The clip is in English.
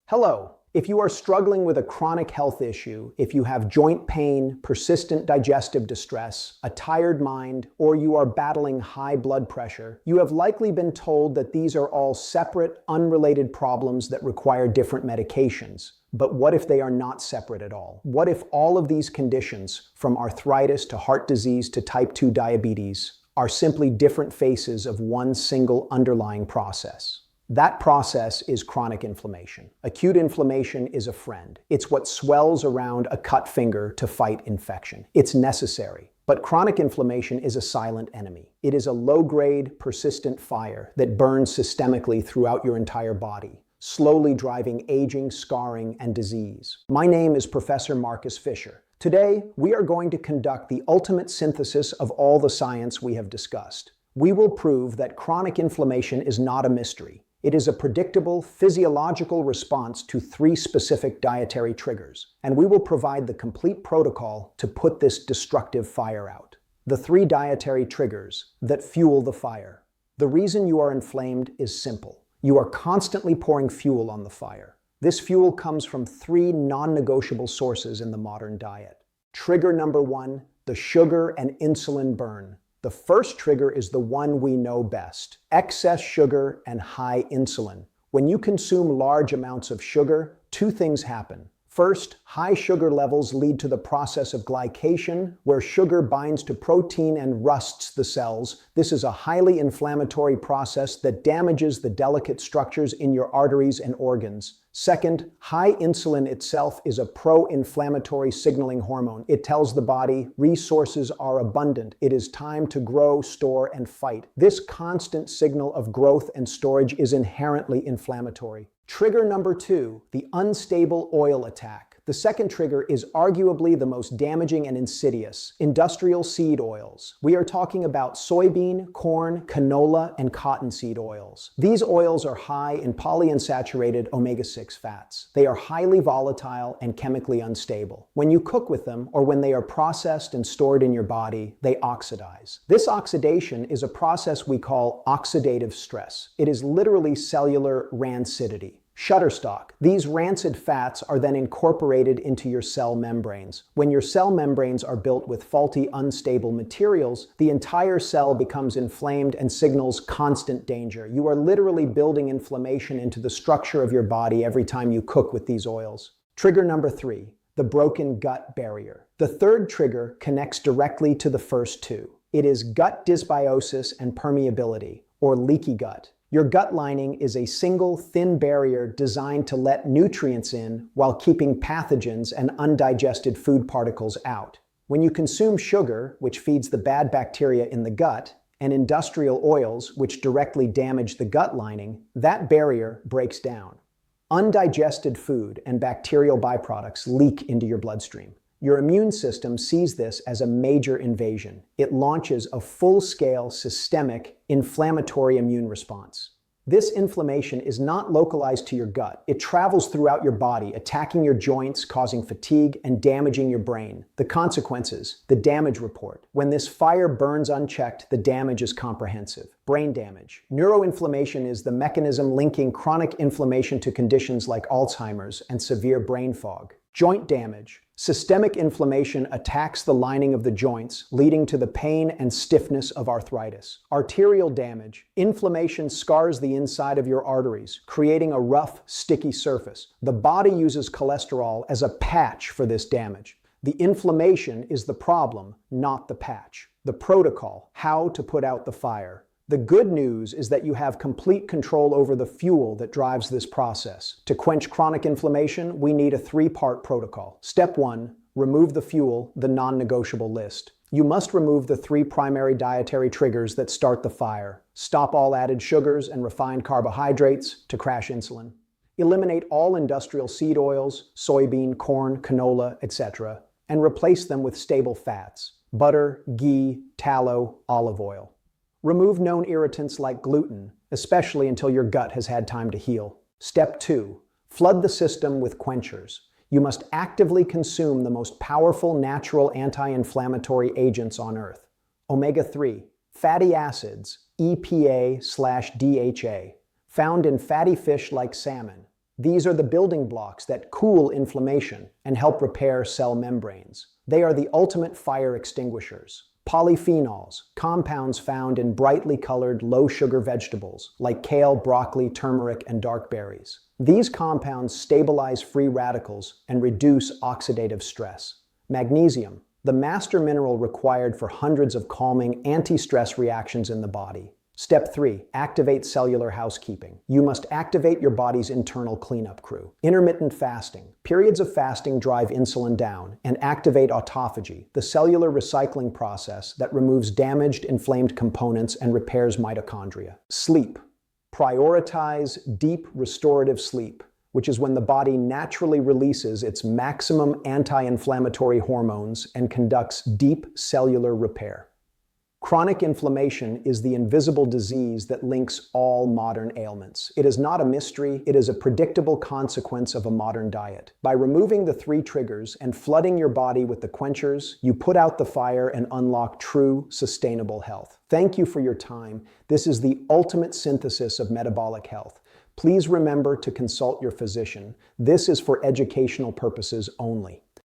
Hello. If you are struggling with a chronic health issue, if you have joint pain, persistent digestive distress, a tired mind, or you are battling high blood pressure, you have likely been told that these are all separate, unrelated problems that require different medications. But what if they are not separate at all? What if all of these conditions, from arthritis to heart disease to type 2 diabetes, are simply different faces of one single underlying process? That process is chronic inflammation. Acute inflammation is a friend. It's what swells around a cut finger to fight infection. It's necessary. But chronic inflammation is a silent enemy. It is a low-grade, persistent fire that burns systemically throughout your entire body, slowly driving aging, scarring, and disease. My name is Professor Marcus Fischer. Today, we are going to conduct the ultimate synthesis of all the science we have discussed. We will prove that chronic inflammation is not a mystery. It is a predictable, physiological response to 3 specific dietary triggers, and we will provide the complete protocol to put this destructive fire out. The 3 dietary triggers that fuel the fire. The reason you are inflamed is simple. You are constantly pouring fuel on the fire. This fuel comes from 3 non-negotiable sources in the modern diet. Trigger number 1, the sugar and insulin burn. The first trigger is the one we know best: excess sugar and high insulin. When you consume large amounts of sugar, 2 things happen. First, high sugar levels lead to the process of glycation, where sugar binds to protein and rusts the cells. This is a highly inflammatory process that damages the delicate structures in your arteries and organs. Second, high insulin itself is a pro-inflammatory signaling hormone. It tells the body resources are abundant. It is time to grow, store, and fight. This constant signal of growth and storage is inherently inflammatory. Trigger number 2, the unstable oil attack. The second trigger is arguably the most damaging and insidious: industrial seed oils. We are talking about soybean, corn, canola, and cottonseed oils. These oils are high in polyunsaturated omega-6 fats. They are highly volatile and chemically unstable. When you cook with them, or when they are processed and stored in your body, they oxidize. This oxidation is a process we call oxidative stress. It is literally cellular rancidity. Shutterstock. These rancid fats are then incorporated into your cell membranes. When your cell membranes are built with faulty, unstable materials, the entire cell becomes inflamed and signals constant danger. You are literally building inflammation into the structure of your body every time you cook with these oils. Trigger number 3, the broken gut barrier. The third trigger connects directly to the first 2. It is gut dysbiosis and permeability, or leaky gut. Your gut lining is a single, thin barrier designed to let nutrients in while keeping pathogens and undigested food particles out. When you consume sugar, which feeds the bad bacteria in the gut, and industrial oils, which directly damage the gut lining, that barrier breaks down. Undigested food and bacterial byproducts leak into your bloodstream. Your immune system sees this as a major invasion. It launches a full-scale, systemic, inflammatory immune response. This inflammation is not localized to your gut. It travels throughout your body, attacking your joints, causing fatigue, and damaging your brain. The consequences: the damage report. When this fire burns unchecked, the damage is comprehensive. Brain damage. Neuroinflammation is the mechanism linking chronic inflammation to conditions like Alzheimer's and severe brain fog. Joint damage. Systemic inflammation attacks the lining of the joints, leading to the pain and stiffness of arthritis. Arterial damage. Inflammation scars the inside of your arteries, creating a rough, sticky surface. The body uses cholesterol as a patch for this damage. The inflammation is the problem, not the patch. The protocol: how to put out the fire. The good news is that you have complete control over the fuel that drives this process. To quench chronic inflammation, we need a 3-part protocol. Step 1, remove the fuel, the non-negotiable list. You must remove the 3 primary dietary triggers that start the fire. Stop all added sugars and refined carbohydrates to crash insulin. Eliminate all industrial seed oils, soybean, corn, canola, etc., and replace them with stable fats: butter, ghee, tallow, olive oil. Remove known irritants like gluten, especially until your gut has had time to heal. Step 2, flood the system with quenchers. You must actively consume the most powerful natural anti-inflammatory agents on Earth: omega-3, fatty acids, EPA/DHA, found in fatty fish like salmon. These are the building blocks that cool inflammation and help repair cell membranes. They are the ultimate fire extinguishers. Polyphenols, compounds found in brightly colored, low-sugar vegetables like kale, broccoli, turmeric, and dark berries. These compounds stabilize free radicals and reduce oxidative stress. Magnesium, the master mineral required for hundreds of calming anti-stress reactions in the body. Step 3. Activate cellular housekeeping. You must activate your body's internal cleanup crew. Intermittent fasting. Periods of fasting drive insulin down and activate autophagy, the cellular recycling process that removes damaged, inflamed components and repairs mitochondria. Sleep. Prioritize deep restorative sleep, which is when the body naturally releases its maximum anti-inflammatory hormones and conducts deep cellular repair. Chronic inflammation is the invisible disease that links all modern ailments. It is not a mystery, it is a predictable consequence of a modern diet. By removing the 3 triggers and flooding your body with the quenchers, you put out the fire and unlock true, sustainable health. Thank you for your time. This is the ultimate synthesis of metabolic health. Please remember to consult your physician. This is for educational purposes only.